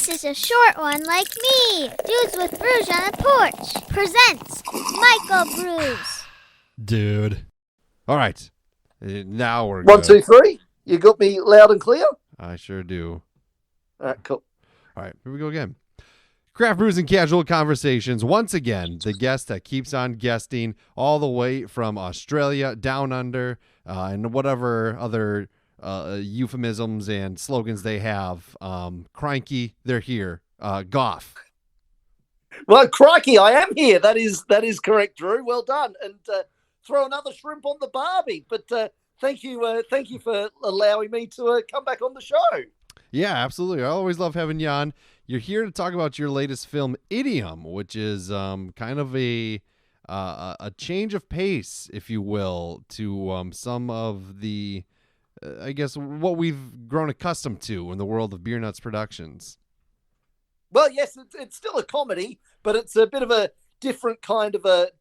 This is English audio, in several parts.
This is a short one like me. Dudes with Brews on the Porch presents Michael Brews. Dude. All right. Now we're One, good. 2, 3. You got me loud and clear? I sure do. All right, cool. All right, here we go again. Craft Brews and Casual Conversations. Once again, the guest that keeps on guesting all the way from Australia, down under, and whatever other euphemisms and slogans they have. Cranky, they're here. Gough. Well, crikey, I am here. That is correct, Drew. Well done. And throw another shrimp on the barbie. But thank you for allowing me to come back on the show. Yeah, absolutely. I always love having you on. You're here to talk about your latest film, Idiom, which is kind of a change of pace, if you will, to some of the, I guess, what we've grown accustomed to in the world of Beernuts Productions. Well, yes, it's still a comedy, but it's a bit of a different kind of a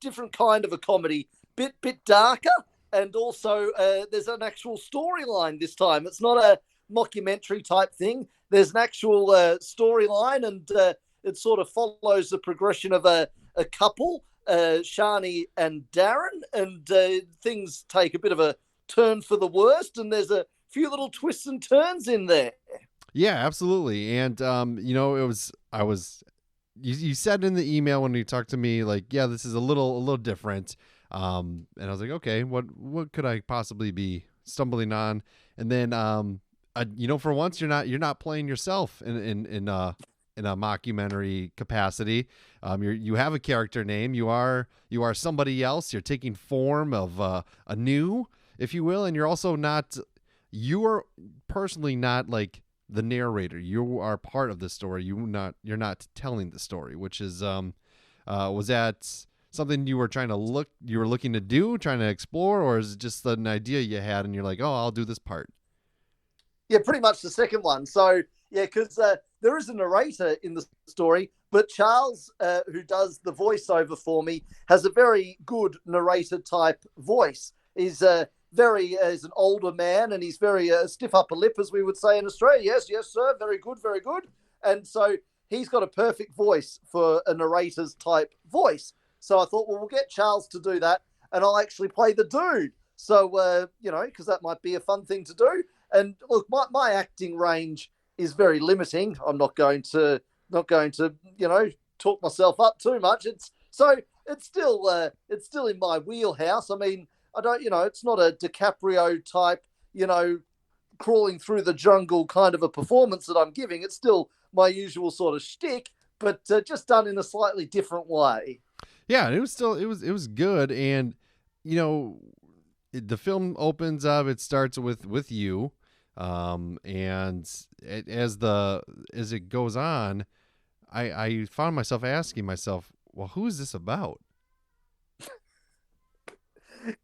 comedy, bit darker, and also there's an actual storyline this time. It's not a mockumentary type thing. There's an actual storyline, and it sort of follows the progression of a couple, Shani and Darren, and things take a bit of a turn for the worst, and there's a few little twists and turns in there. Yeah, absolutely. And you said in the email when you talked to me, like, yeah, this is a little different. And I was like, okay, what could I possibly be stumbling on? And then for once you're not playing yourself in a mockumentary capacity. You have a character name. You are somebody else. You're taking form of a new, if you will, and you're also not. You are personally not like the narrator. You are part of the story. You're not telling the story, which is was that something you were looking to do, trying to explore, or is it just an idea you had and you're like, oh, I'll do this part? Yeah, pretty much the second one. So, yeah, because there is a narrator in the story, but Charles, who does the voiceover for me, has a very good narrator type voice. He's is an older man, and he's very stiff upper lip, as we would say in Australia. Yes, sir. Very good, very good. And so he's got a perfect voice for a narrator's type voice. So I thought, well, we'll get Charles to do that, and I'll actually play the dude. So, because that might be a fun thing to do. And look, my acting range is very limiting. I'm not going to talk myself up too much. It's still in my wheelhouse. I mean, I don't, it's not a DiCaprio type, crawling through the jungle kind of a performance that I'm giving. It's still my usual sort of shtick, but just done in a slightly different way. Yeah, it was good, and the film opens up. It starts with you, and as it goes on, I found myself asking myself, well, who is this about?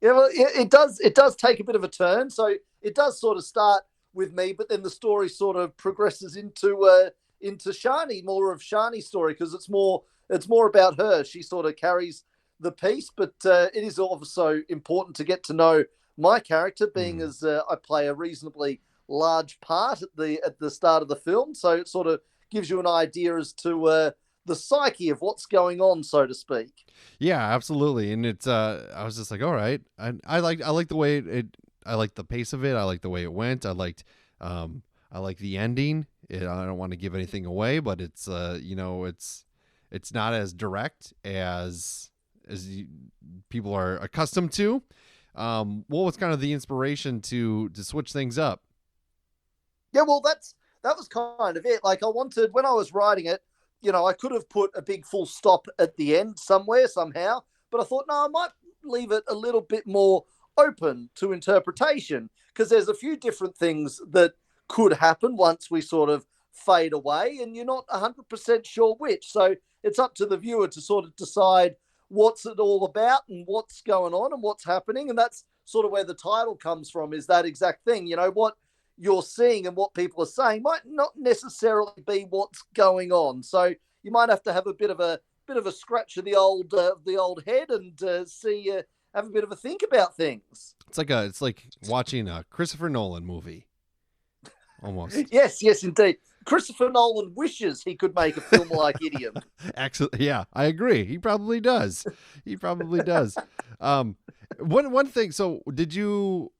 Yeah, well, it does take a bit of a turn. So it does sort of start with me, but then the story sort of progresses into Shani, more of Shani's story, because it's more about her. She sort of carries the piece, but it is also important to get to know my character, being as I play a reasonably large part at the start of the film. So it sort of gives you an idea as to the psyche of what's going on, so to speak. Yeah, absolutely. And it's I was just like, all right. I like the way I like the pace of it. I like the way it went. I like the ending. I don't want to give anything away, but it's it's not as direct as people are accustomed to. What was kind of the inspiration to switch things up? Yeah, well, that was kind of it. Like, I wanted, when I was writing it, I could have put a big full stop at the end somewhere, somehow, but I thought, no, I might leave it a little bit more open to interpretation, because there's a few different things that could happen once we sort of fade away, and you're not 100% sure which. So it's up to the viewer to sort of decide what's it all about and what's going on and what's happening. And that's sort of where the title comes from, is that exact thing. What you're seeing and what people are saying might not necessarily be what's going on. So you might have to have a bit of a scratch of the old head and have a bit of a think about things. It's like watching a Christopher Nolan movie, almost. Yes, indeed. Christopher Nolan wishes he could make a film like Idiom. Actually, yeah, I agree. He probably does. He probably does. Um, one thing. So, did you?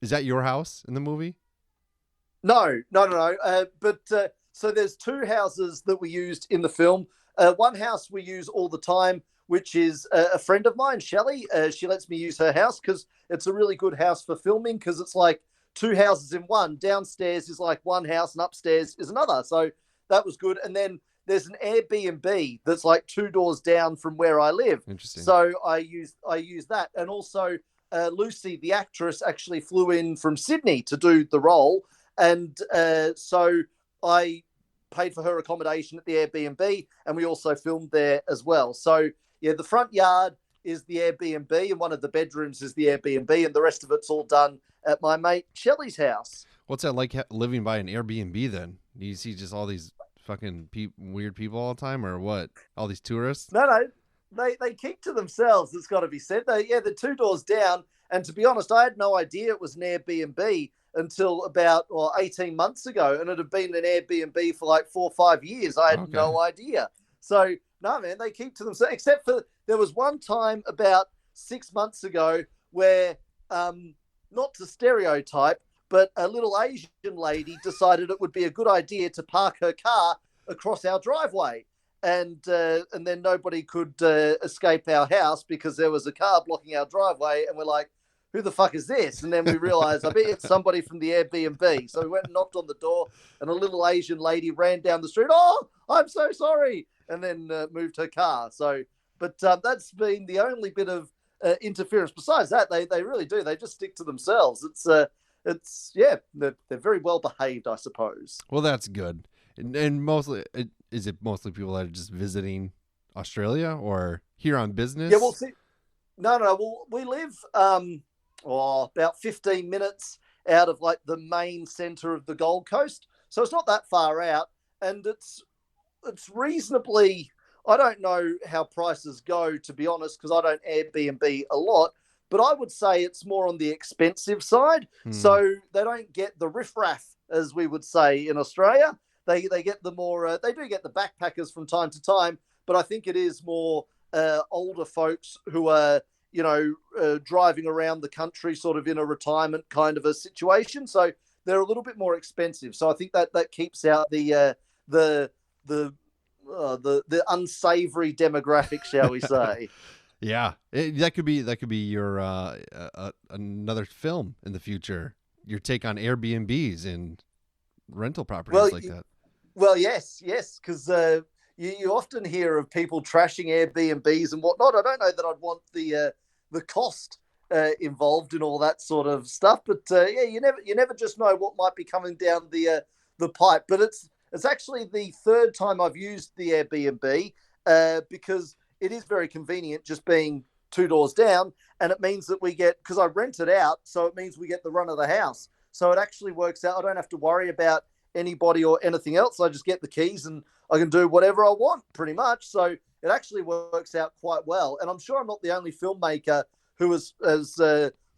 Is that your house in the movie? No. So there's two houses that we used in the film. One house we use all the time, which is a friend of mine, Shelley. She lets me use her house because it's a really good house for filming because it's like two houses in one. Downstairs is like one house and upstairs is another. So that was good. And then there's an Airbnb that's like two doors down from where I live. Interesting. So I use that. And also Lucy, the actress, actually flew in from Sydney to do the role. And so I paid for her accommodation at the Airbnb, and we also filmed there as well. So, yeah, the front yard is the Airbnb, and one of the bedrooms is the Airbnb, and the rest of it's all done at my mate Shelley's house. What's that like living by an Airbnb then? Do you see just all these fucking weird people all the time, or what? All these tourists? No, they keep to themselves. It's got to be said. They're two doors down, and to be honest, I had no idea it was an Airbnb until about 18 months ago, and it had been an Airbnb for like 4 or 5 years. I had no idea. So, no, man, they keep to themselves, except for there was one time about 6 months ago where, not to stereotype, but a little Asian lady decided it would be a good idea to park her car across our driveway. And then nobody could escape our house because there was a car blocking our driveway, and we're like, who the fuck is this? And then we realized, I bet it's somebody from the Airbnb. So we went and knocked on the door, and a little Asian lady ran down the street. Oh, I'm so sorry. And then moved her car. So, but that's been the only bit of interference. Besides that, they really do. They just stick to themselves. They're very well behaved, I suppose. Well, that's good. And mostly, is it mostly people that are just visiting Australia or here on business? Yeah, well, see, no. Well, we live about 15 minutes out of like the main centre of the Gold Coast, so it's not that far out, and it's reasonably. I don't know how prices go, to be honest, because I don't Airbnb a lot, but I would say it's more on the expensive side. So they don't get the riffraff, as we would say in Australia. They get the more. They do get the backpackers from time to time, but I think it is more older folks who are driving around the country sort of in a retirement kind of a situation. So they're a little bit more expensive. So I think that keeps out the unsavory demographic, shall we say. Yeah, that could be your another film in the future. Your take on Airbnbs and rental properties like that. Well, yes, because you often hear of people trashing Airbnbs and whatnot. I don't know that I'd want the cost involved in all that sort of stuff, but you never just know what might be coming down the pipe. But it's actually the third time I've used the Airbnb because it is very convenient just being two doors down, and it means that we get, because I rent it out, so it means we get the run of the house. So it actually works out. I don't have to worry about anybody or anything else. I just get the keys and I can do whatever I want pretty much. So it actually works out quite well. And I'm sure I'm not the only filmmaker who has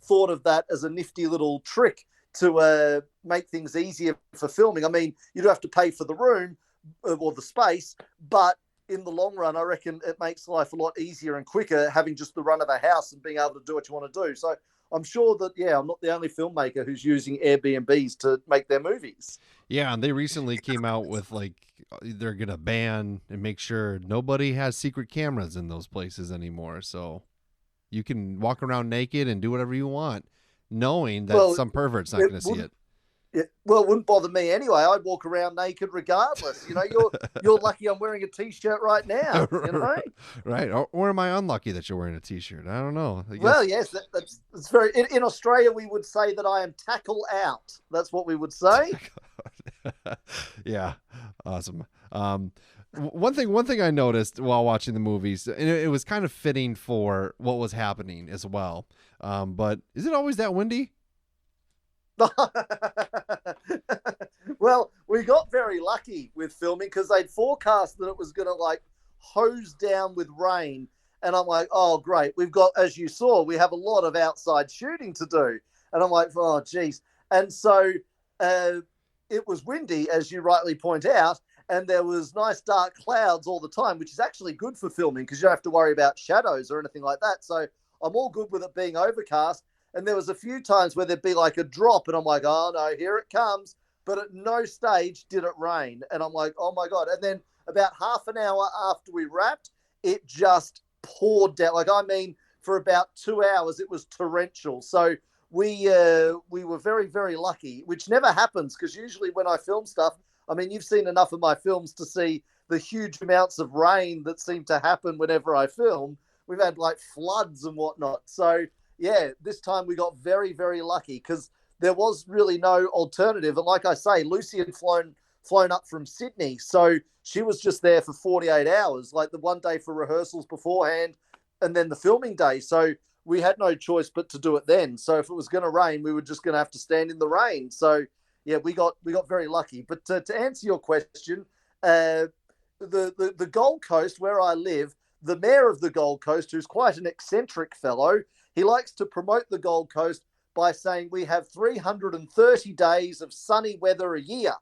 thought of that as a nifty little trick to make things easier for filming. I mean, you do have to pay for the room or the space, but in the long run, I reckon it makes life a lot easier and quicker having just the run of a house and being able to do what you want to do. So I'm sure that, I'm not the only filmmaker who's using Airbnbs to make their movies. Yeah, and they recently came out with they're going to ban and make sure nobody has secret cameras in those places anymore. So you can walk around naked and do whatever you want, knowing that some pervert's not going to see it. It wouldn't bother me anyway. I'd walk around naked regardless. You're lucky I'm wearing a T-shirt right now. Right? Or am I unlucky that you're wearing a T-shirt? I don't know. Well, yes, that's very. In Australia, we would say that I am tackle out. That's what we would say. Yeah, awesome. One thing I noticed while watching the movies, and it was kind of fitting for what was happening as well. But is it always that windy? Well, we got very lucky with filming because they'd forecast that it was going to hose down with rain, and I'm like, oh great, we've got, as you saw, we have a lot of outside shooting to do, and I'm like, oh geez. And so it was windy, as you rightly point out, and there was nice dark clouds all the time, which is actually good for filming because you don't have to worry about shadows or anything like that. So I'm all good with it being overcast. And there was a few times where there'd be like a drop, and I'm like, oh no, here it comes. But at no stage did it rain. And I'm like, oh my God. And then about half an hour after we wrapped, it just poured down. Like, I mean, for about 2 hours, it was torrential. So we were very, very lucky, which never happens because usually when I film stuff, I mean, you've seen enough of my films to see the huge amounts of rain that seem to happen whenever I film. We've had like floods and whatnot. So yeah, this time we got very, very lucky because there was really no alternative. And like I say, Lucy had flown up from Sydney, so she was just there for 48 hours, like the one day for rehearsals beforehand, and then the filming day. So we had no choice but to do it then. So if it was going to rain, we were just going to have to stand in the rain. So yeah, we got very lucky. But to answer your question, the Gold Coast where I live, the mayor of the Gold Coast, who's quite an eccentric fellow, he likes to promote the Gold Coast by saying we have 330 days of sunny weather a year,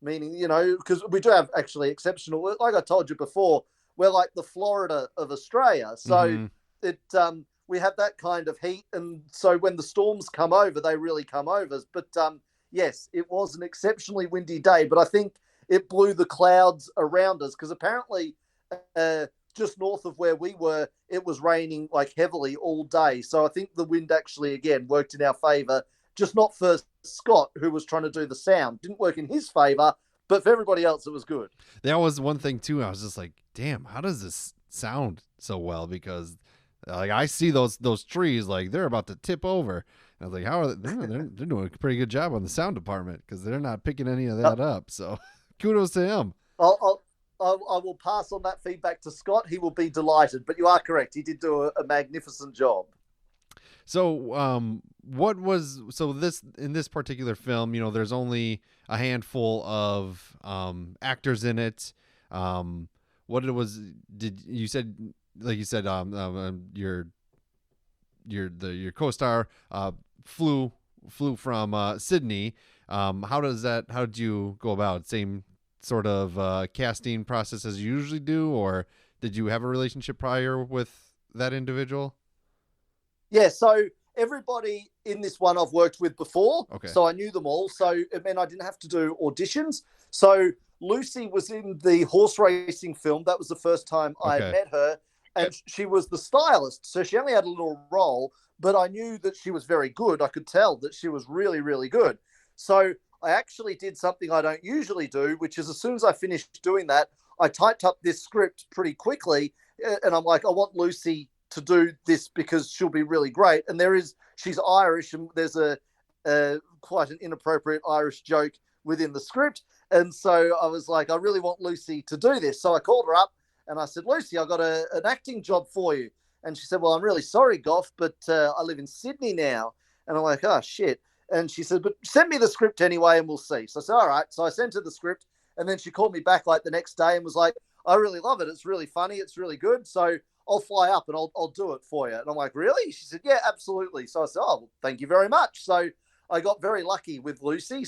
meaning, you know, because we do have actually exceptional, like I told you before, we're like the Florida of Australia. So it we have that kind of heat. And so when the storms come over, they really come over. But yes, it was an exceptionally windy day, but I think it blew the clouds around us because apparently just north of where we were, it was raining like heavily all day. So I think the wind actually, again, worked in our favor, just not for Scott, who was trying to do the sound. Didn't work in his favor, but for everybody else, it was good. That was one thing too. I was just like, damn, how does this sound so well? Because like I see those trees, like they're about to tip over. And I was like, how are they? They're doing a pretty good job on the sound department because they're not picking any of that up. So kudos to him. I will pass on that feedback to Scott. He will be delighted. But you are correct. He did do a magnificent job. So, what was this in this particular film? You know, there's only a handful of actors in it. What it was? Did you said like you said? Your co-star flew from Sydney. How did you go about it? Same sort of casting process as you usually do, or did you have a relationship prior with that individual? Yeah, so everybody in this one I've worked with before, okay. So I knew them all. So it meant I didn't have to do auditions. So Lucy was in the horse racing film. That was the first time I met her, and she was the stylist. So she only had a little role, but I knew that she was very good. I could tell that she was really, really good. So I actually did something I don't usually do, which is as soon as I finished doing that, I typed up this script pretty quickly, and I'm like, I want Lucy to do this because she'll be really great. And she's Irish, and there's a quite an inappropriate Irish joke within the script. And so I was like, I really want Lucy to do this. So I called her up and I said, Lucy, I got an acting job for you. And she said, well, I'm really sorry, Gough, but I live in Sydney now. And I'm like, oh, shit. And she said, but send me the script anyway and we'll see. So I said, all right. So I sent her the script, and then she called me back like the next day and was like, I really love it. It's really funny. It's really good. So I'll fly up and I'll do it for you. And I'm like, really? She said, yeah, absolutely. So I said, oh, well, thank you very much. So I got very lucky with Lucy.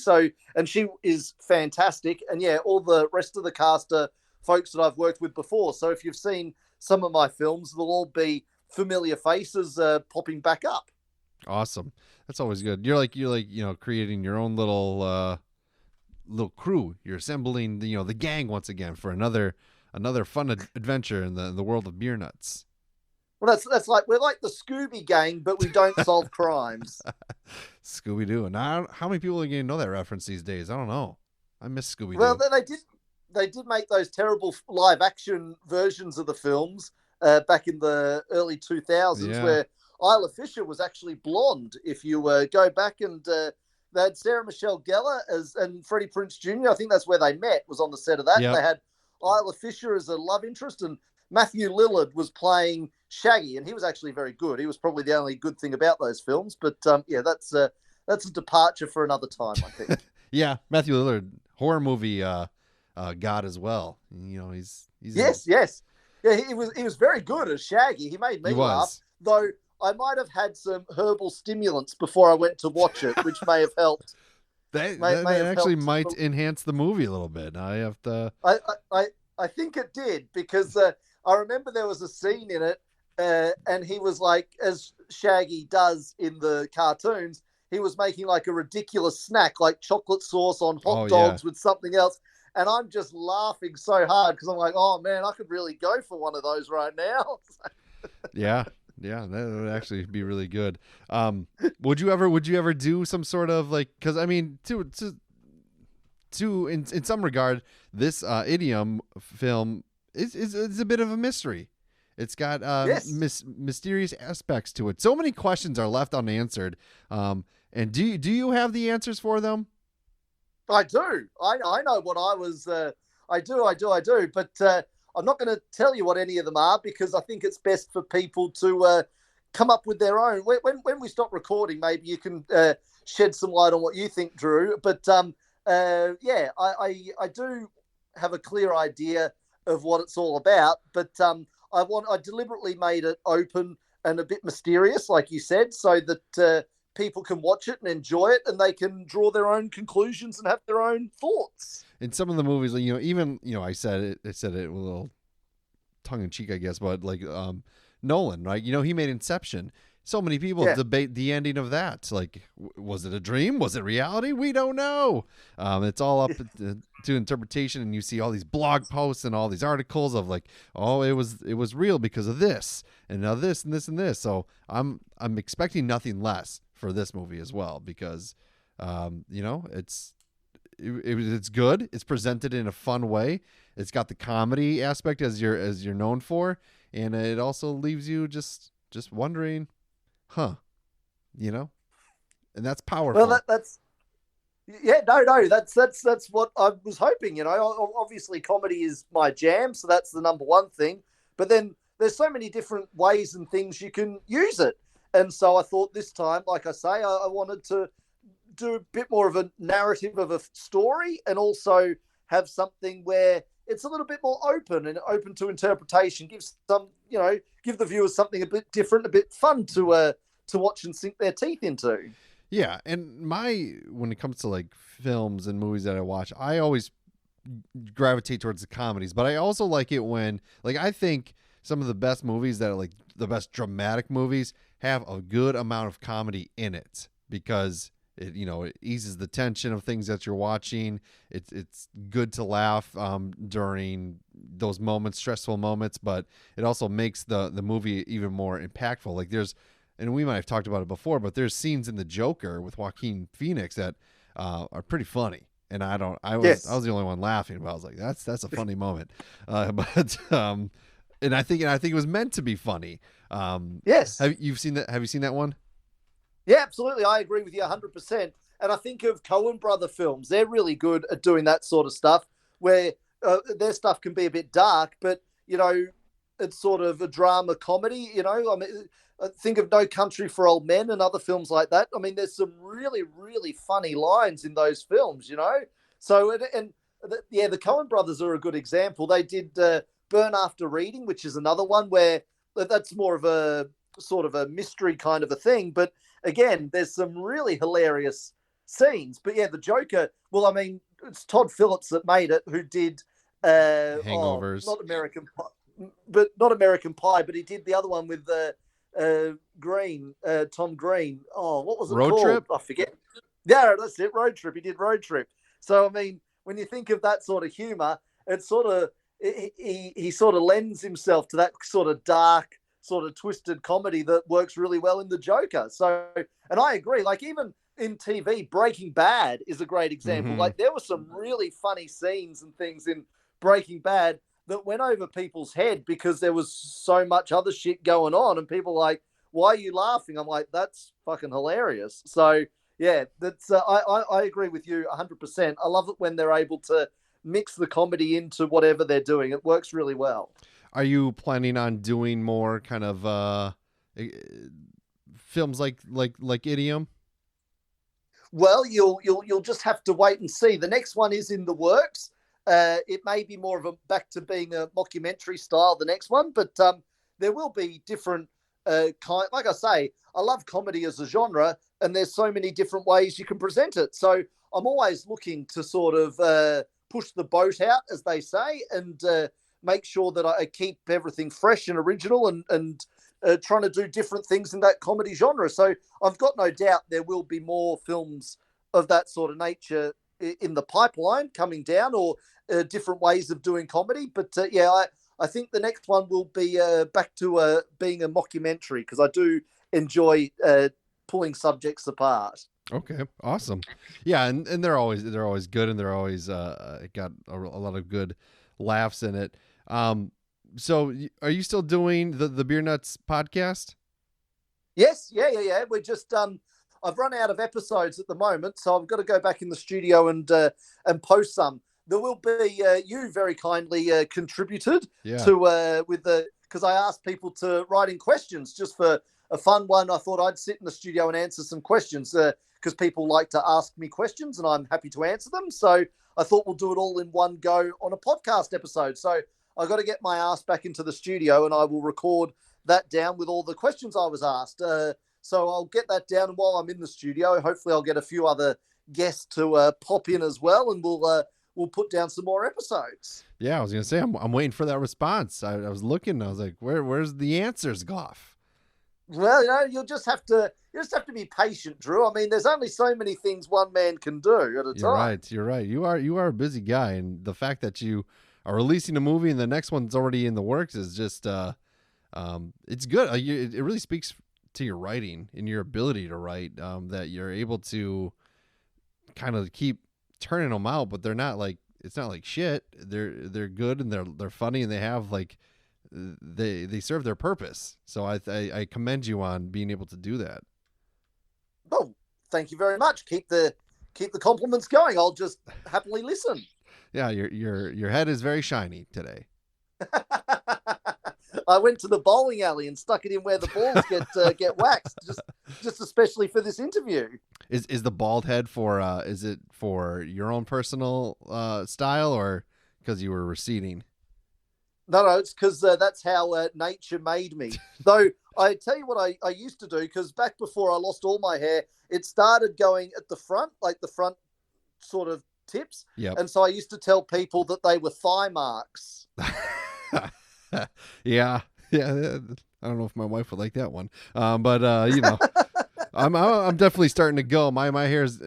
And she is fantastic. And yeah, all the rest of the cast are folks that I've worked with before. So if you've seen some of my films, they'll all be familiar faces popping back up. Awesome. That's always good. You're like, creating your own little crew. You're assembling the gang once again for another fun adventure in the world of Beernuts. Well, that's like, we're like the Scooby Gang, but we don't solve crimes. Scooby-Doo. And how many people are going to know that reference these days? I don't know. I miss Scooby-Doo. Well, they did make those terrible live action versions of the films back in the early 2000s where Isla Fisher was actually blonde. If you go back and they had Sarah Michelle Gellar and Freddie Prinze Jr. I think that's where they met, was on the set of that. Yep. They had Isla Fisher as a love interest, and Matthew Lillard was playing Shaggy, and he was actually very good. He was probably the only good thing about those films. But that's a departure for another time, I think. Yeah, Matthew Lillard, horror movie god as well. He's yes. Yeah, he was very good as Shaggy. He made me laugh, though. I might have had some herbal stimulants before I went to watch it, which may have helped. That may have actually helped. might enhance the movie a little bit. I have to. I think it did because I remember there was a scene in it, and he was like, as Shaggy does in the cartoons, he was making like a ridiculous snack, like chocolate sauce on Oh hot yeah, dogs with something else. And I'm just laughing so hard because I'm like, oh man, I could really go for one of those right now. yeah, yeah. That would actually be really good. Would you ever do some sort of like? Because I mean, to in some regard, this Idiom film is a bit of a mystery. It's got Yes, mysterious aspects to it. So many questions are left unanswered. And do you have the answers for them? I do. I know what I was. I do. But I'm not going to tell you what any of them are because I think it's best for people to come up with their own. When we stop recording, maybe you can shed some light on what you think, Drew. But yeah, I do have a clear idea of what it's all about. But I deliberately made it open and a bit mysterious, like you said, so that people can watch it and enjoy it, and they can draw their own conclusions and have their own thoughts. In some of the movies, even I said it with a little tongue in cheek, I guess, but like Nolan, right? He made Inception. So many people Yeah. debate the ending of that. Like, was it a dream? Was it reality? We don't know. It's all up to interpretation, and you see all these blog posts and all these articles of like, oh, it was real because of this, and now this and this and this. So I'm expecting nothing less for this movie as well because, it's good. It's presented in a fun way. It's got the comedy aspect as you're known for, and it also leaves you just wondering, huh? And that's powerful. Well, that's yeah, no, that's what I was hoping. Obviously comedy is my jam, so that's the number one thing. But then there's so many different ways and things you can use it, and so I thought this time, like I say, I wanted to do a bit more of a narrative of a story, and also have something where it's a little bit more open and open to interpretation. Give the viewers something a bit different, a bit fun to watch and sink their teeth into. Yeah, and when it comes to like films and movies that I watch, I always gravitate towards the comedies, but I also like it when, like, I think some of the best movies that are like the best dramatic movies have a good amount of comedy in it because it eases the tension of things that you're watching. It's good to laugh during those moments, stressful moments, but it also makes the movie even more impactful. Like and we might have talked about it before, but there's scenes in The Joker with Joaquin Phoenix that are pretty funny. And I was the only one laughing, but I was like, that's a funny moment. And I think it was meant to be funny. Yes. Have you seen that one? Yeah, absolutely. I agree with you 100%. And I think of Coen brother films. They're really good at doing that sort of stuff where their stuff can be a bit dark, but, it's sort of a drama comedy, I mean, think of No Country for Old Men and other films like that. I mean, there's some really, really funny lines in those films, So, the Coen brothers are a good example. They did Burn After Reading, which is another one where that's more of a sort of a mystery kind of a thing. But again, there's some really hilarious scenes. But yeah, the Joker, well, I mean, it's Todd Phillips that made it, who did Hangovers. not American Pie, but he did the other one with Tom Green. Oh, what was it Road called? Trip? I forget. Yeah, that's it. Road Trip. He did Road Trip. So I mean, when you think of that sort of humor, it's sort of he sort of lends himself to that sort of dark, sort of twisted comedy that works really well in the Joker. So, and I agree. Like even in TV, Breaking Bad is a great example. Mhm. Like there were some really funny scenes and things in Breaking Bad that went over people's head because there was so much other shit going on, and people were like, why are you laughing? I'm like, that's fucking hilarious. So yeah, that's I agree with you 100%. I love it when they're able to mix the comedy into whatever they're doing. It works really well. Are you planning on doing more kind of films like Idiom? Well, you'll just have to wait and see. The next one is in the works. It may be more of a back to being a mockumentary style, the next one, but there will be different like I say, I love comedy as a genre, and there's so many different ways you can present it. So I'm always looking to sort of push the boat out, as they say, and make sure that I keep everything fresh and original and trying to do different things in that comedy genre. So I've got no doubt there will be more films of that sort of nature in the pipeline coming down, or different ways of doing comedy. But I think the next one will be back to being a mockumentary, because I do enjoy pulling subjects apart. Okay, awesome. Yeah, and they're always good, and they're always got a lot of good laughs in it. So are you still doing the Beernuts podcast? Yes, yeah. We're just I've run out of episodes at the moment, so I've got to go back in the studio and post some. There will be you very kindly contributed to with the, because I asked people to write in questions just for a fun one. I thought I'd sit in the studio and answer some questions because people like to ask me questions, and I'm happy to answer them. So I thought we'll do it all in one go on a podcast episode. So I got to get my ass back into the studio, and I will record that down with all the questions I was asked. So I'll get that down, and while I'm in the studio, hopefully I'll get a few other guests to pop in as well, and we'll put down some more episodes. Yeah, I was gonna say I'm waiting for that response. I was looking, I was like, where's the answers, Gough? Well, you'll just have to be patient, Drew. I mean, there's only so many things one man can do at a time. You're right. You are a busy guy, and the fact that you are releasing a movie and the next one's already in the works is just it's good. It really speaks to your writing and your ability to write, that you're able to kind of keep turning them out, but they're not like, it's not like shit. They're good, and they're funny, and they have like they serve their purpose. So I commend you on being able to do that. Oh, thank you very much. Keep the compliments going. I'll just happily listen. Yeah, your head is very shiny today. I went to the bowling alley and stuck it in where the balls get waxed, just especially for this interview. Is the bald head for is it for your own personal style, or because you were receding? No, it's because that's how nature made me. Though I tell you what I used to do, because back before I lost all my hair, it started going at the front, like the front sort of tips. Yep. And so I used to tell people that they were thigh marks. Yeah. I don't know if my wife would like that one, but you know, I'm definitely starting to go. My hair's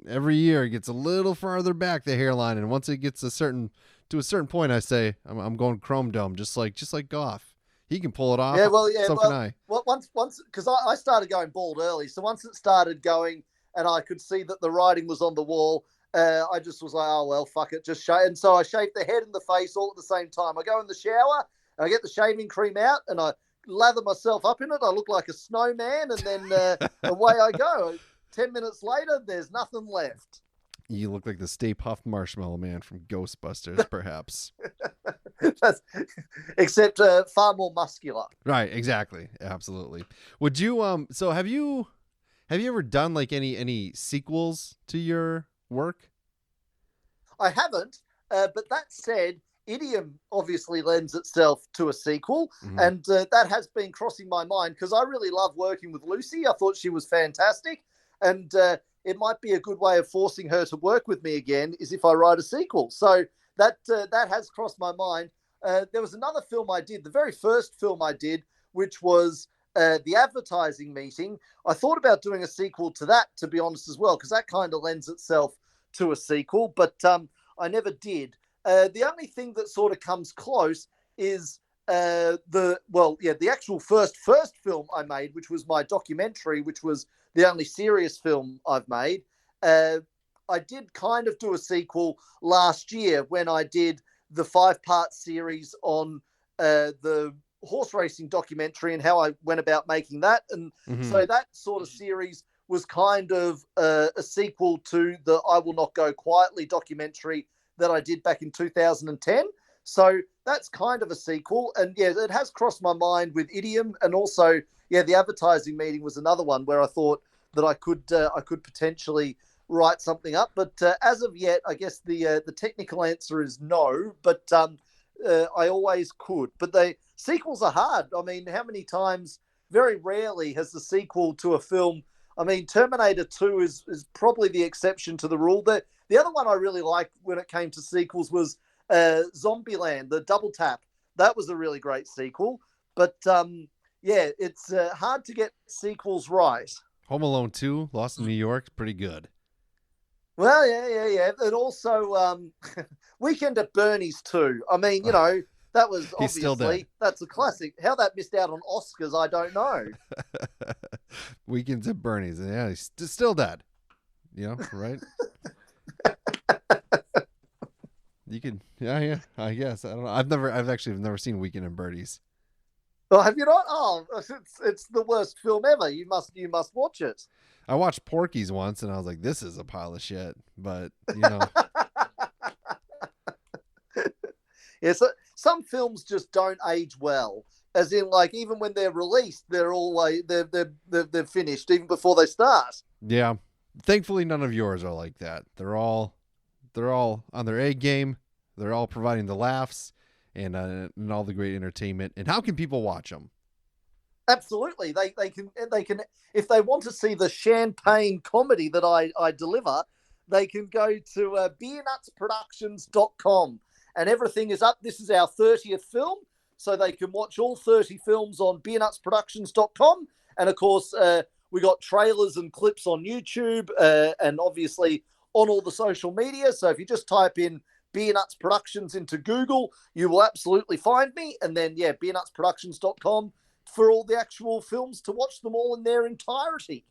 every year it gets a little farther back, the hairline, and once it gets to a certain point, I say I'm going chrome dome, just like Gough. He can pull it off. Yeah, So can I. Well, once because I started going bald early, so once it started going, and I could see that the writing was on the wall, I just was like, oh well, fuck it, just shave. And so I shaved the head and the face all at the same time. I go in the shower, and I get the shaving cream out, and I lather myself up in it. I look like a snowman, and then away I go. 10 minutes later, there's nothing left. You look like the Stay Puft Marshmallow Man from Ghostbusters, perhaps. Except far more muscular. Right, exactly, absolutely. Would you So have you ever done like any sequels to your work? I haven't, but that said, Idiom obviously lends itself to a sequel, and that has been crossing my mind because I really love working with Lucy. I thought she was fantastic, and it might be a good way of forcing her to work with me again is if I write a sequel. So that has crossed my mind. There was another film I did, the very first film I did, which was The Advertising Meeting. I thought about doing a sequel to that, to be honest, as well, because that kind of lends itself to a sequel, but I never did. The only thing that sort of comes close is the actual first film I made, which was my documentary, which was the only serious film I've made. I did kind of do a sequel last year when I did the 5-part series on the horse racing documentary and how I went about making that. And so that sort of series was kind of a sequel to the I Will Not Go Quietly documentary that I did back in 2010. So that's kind of a sequel. And yeah, it has crossed my mind with Idiom. And also, yeah, The Advertising Meeting was another one where I thought that I could potentially write something up. But as of yet, I guess the technical answer is no, but I always could. But the sequels are hard. I mean, how many times, very rarely has the sequel to a film, I mean, Terminator 2 is probably the exception to the rule. The other one I really liked when it came to sequels was Zombieland, the Double Tap. That was a really great sequel. But yeah, it's hard to get sequels right. Home Alone 2, Lost in New York, pretty good. Well, yeah. And also Weekend at Bernie's too. I mean, you know, that was He's still dead. obviously, that's a classic. How that missed out on Oscars, I don't know. Weekends at Bernie's. Yeah, he's still dead. You know, right? You can, yeah. I guess I don't know. I've actually never seen Weekend at Bernie's. Oh, have you not? Oh, it's the worst film ever. You must watch it. I watched Porky's once, and I was like, "This is a pile of shit." But you know, yeah, so some films just don't age well. As in, like, even when they're released, they're all like they're finished even before they start. yeah. Thankfully, none of yours are like that. They're all on their A game. They're all providing the laughs and all the great entertainment. And how can people watch them? Absolutely, they can if they want to see the champagne comedy that I deliver, they can go to beernutsproductions.com, and everything is up. This is our 30th film, so they can watch all 30 films on beernutsproductions.com, and of course we got trailers and clips on YouTube, and obviously on all the social media. So if you just type in Beernuts Productions into Google, you will absolutely find me, and then beernutsproductions.com for all the actual films to watch them all in their entirety.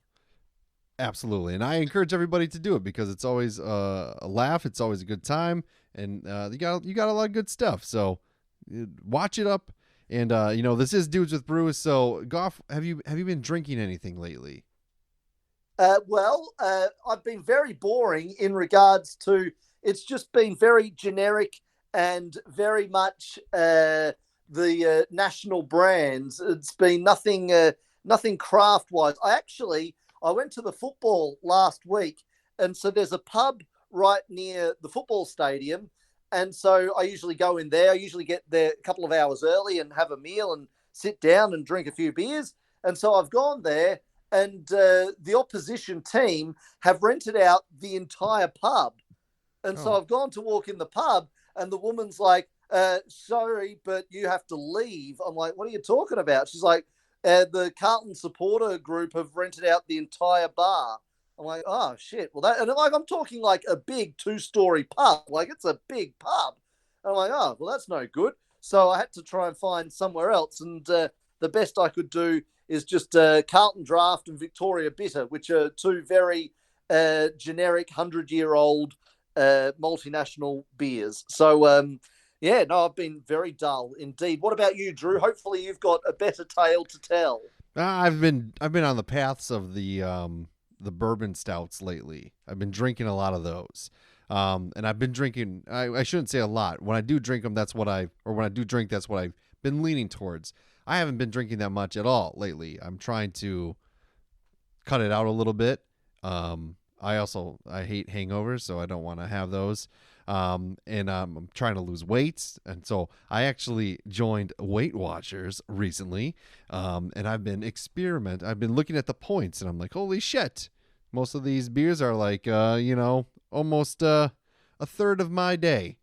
Absolutely. And I encourage everybody to do it because it's always a laugh. It's always a good time. And you got a lot of good stuff. So watch it up. And, you know, this is Dudes with Brews. So, Gough, have you been drinking anything lately? Well, I've been very boring in regards to it's just been very generic and very much the national brands. It's been nothing craft wise. I went to the football last week, and so there's a pub right near the football stadium, and so I usually go in there. I usually get there a couple of hours early and have a meal and sit down and drink a few beers. And so I've gone there, and the opposition team have rented out the entire pub. And so I've gone to walk in the pub, and the woman's like, sorry, but you have to leave. I'm like, what are you talking about? She's like, the Carlton supporter group have rented out the entire bar. I'm like, oh shit. Well, I'm talking like a big 2-story pub. Like, it's a big pub. And I'm like, oh, well, that's no good. So I had to try and find somewhere else. And the best I could do is just Carlton Draft and Victoria Bitter, which are two very generic 100-year-old multinational beers. So, I've been very dull indeed. What about you, Drew? Hopefully you've got a better tale to tell. I've been on the paths of the bourbon stouts lately. I've been drinking a lot of those. And I've been drinking, I shouldn't say a lot. When I do drink them, that's what I've been leaning towards. I haven't been drinking that much at all lately. I'm trying to cut it out a little bit. I hate hangovers, so I don't want to have those. And I'm trying to lose weight. And so I actually joined Weight Watchers recently. And I've been looking at the points, and I'm like, holy shit. Most of these beers are like, almost a third of my day.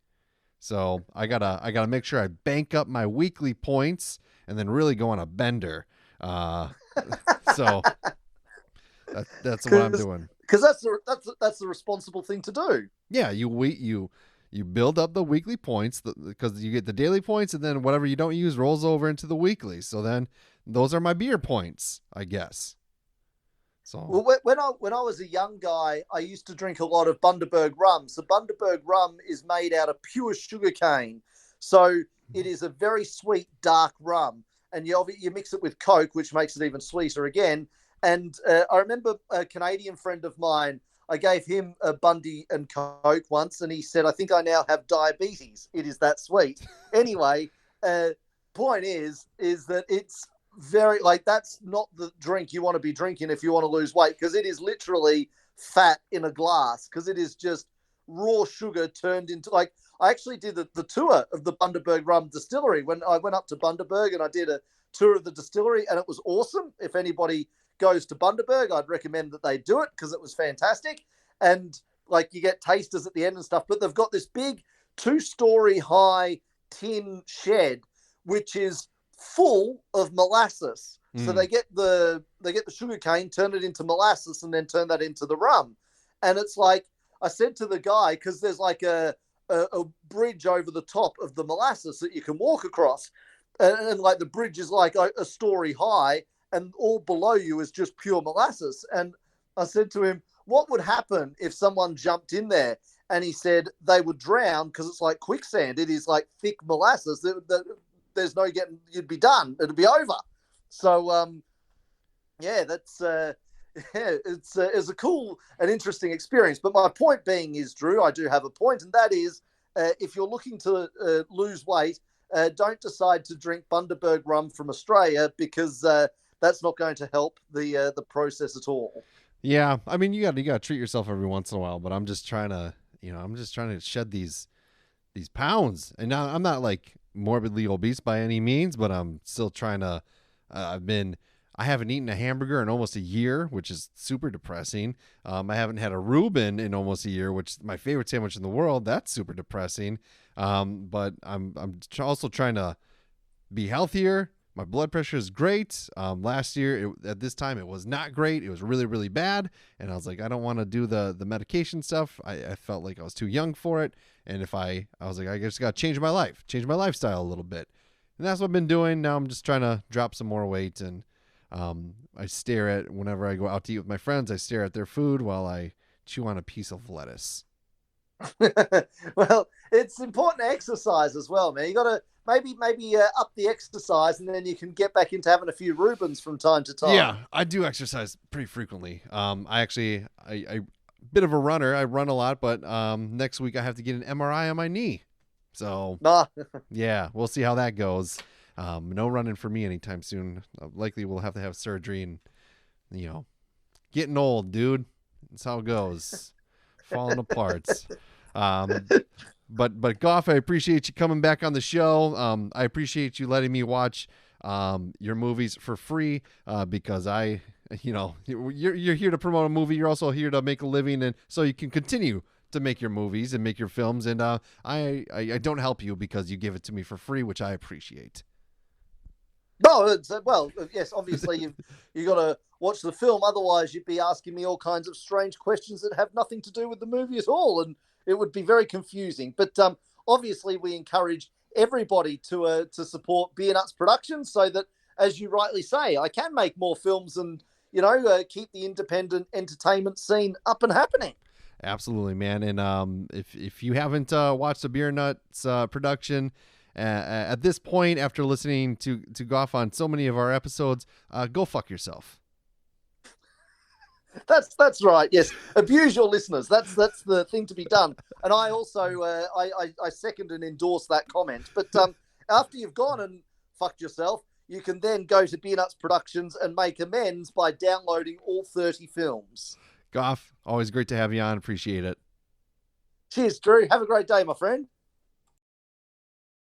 So I gotta make sure I bank up my weekly points and then really go on a bender. So that's what I'm doing. Because that's the responsible thing to do. Yeah, you build up the weekly points because you get the daily points, and then whatever you don't use rolls over into the weekly. So then those are my beer points, I guess. So well, when I was a young guy, I used to drink a lot of Bundaberg rum. So Bundaberg rum is made out of pure sugarcane. So it is a very sweet, dark rum. And you mix it with Coke, which makes it even sweeter again. And I remember a Canadian friend of mine, I gave him a Bundy and Coke once, and he said, I think I now have diabetes. It is that sweet. Anyway, point is that it's very, like, that's not the drink you want to be drinking if you want to lose weight, because it is literally fat in a glass, because it is just raw sugar turned into, like, I actually did the tour of the Bundaberg rum distillery when I went up to Bundaberg, and I did a tour of the distillery, and it was awesome. If anybody goes to Bundaberg, I'd recommend that they do it because it was fantastic. And like you get tasters at the end and stuff, but they've got this big 2-story high tin shed, which is full of molasses. So they get the sugar cane, turn it into molasses, and then turn that into the rum. And it's like, I said to the guy, because there's like a bridge over the top of the molasses that you can walk across. And like the bridge is like a story high, and all below you is just pure molasses. And I said to him, what would happen if someone jumped in there? And he said they would drown because it's like quicksand. It is like thick molasses. There's no getting, you'd be done. It'd be over. So, that's it's a cool and interesting experience. But my point being is, Drew, I do have a point, and that is, if you're looking to lose weight, don't decide to drink Bundaberg rum from Australia, because that's not going to help the process at all. Yeah, I mean, you got to treat yourself every once in a while. But I'm just trying to, shed these pounds, and now I'm not like morbidly obese by any means, but I'm still trying to. I haven't eaten a hamburger in almost a year, which is super depressing. I haven't had a Reuben in almost a year, which is my favorite sandwich in the world. That's super depressing. But I'm also trying to be healthier. My blood pressure is great. Last year at this time, it was not great. It was really, really bad. And I was like, I don't want to do the medication stuff. I felt like I was too young for it. And I was like, I just got to change my lifestyle a little bit. And that's what I've been doing. Now I'm just trying to drop some more weight. And whenever I go out to eat with my friends, I stare at their food while I chew on a piece of lettuce. Well, it's important to exercise as well, man. You got to maybe up the exercise, and then you can get back into having a few Reubens from time to time. Yeah, I do exercise pretty frequently. I bit of a runner. I run a lot, but next week I have to get an MRI on my knee. So yeah, we'll see how that goes. No running for me anytime soon. Likely we'll have to have surgery, and getting old, dude. That's how it goes. Falling apart. But Gough, I appreciate you coming back on the show. I appreciate you letting me watch your movies for free, because you're here to promote a movie. You're also here to make a living, and so you can continue to make your movies and make your films. And I don't help you because you give it to me for free, which I appreciate. No, yes, obviously you got to watch the film. Otherwise, you'd be asking me all kinds of strange questions that have nothing to do with the movie at all, and it would be very confusing. But obviously, we encourage everybody to support Beernuts Productions, so that, as you rightly say, I can make more films and keep the independent entertainment scene up and happening. Absolutely, man. And if you haven't watched the Beernuts production. At this point, after listening to Gough on so many of our episodes, go fuck yourself. That's right. Yes, abuse your listeners. That's the thing to be done. And I also I second and endorse that comment. But after you've gone and fucked yourself, you can then go to Beernuts Productions and make amends by downloading all 30 films. Gough, always great to have you on. Appreciate it. Cheers, Drew. Have a great day, my friend.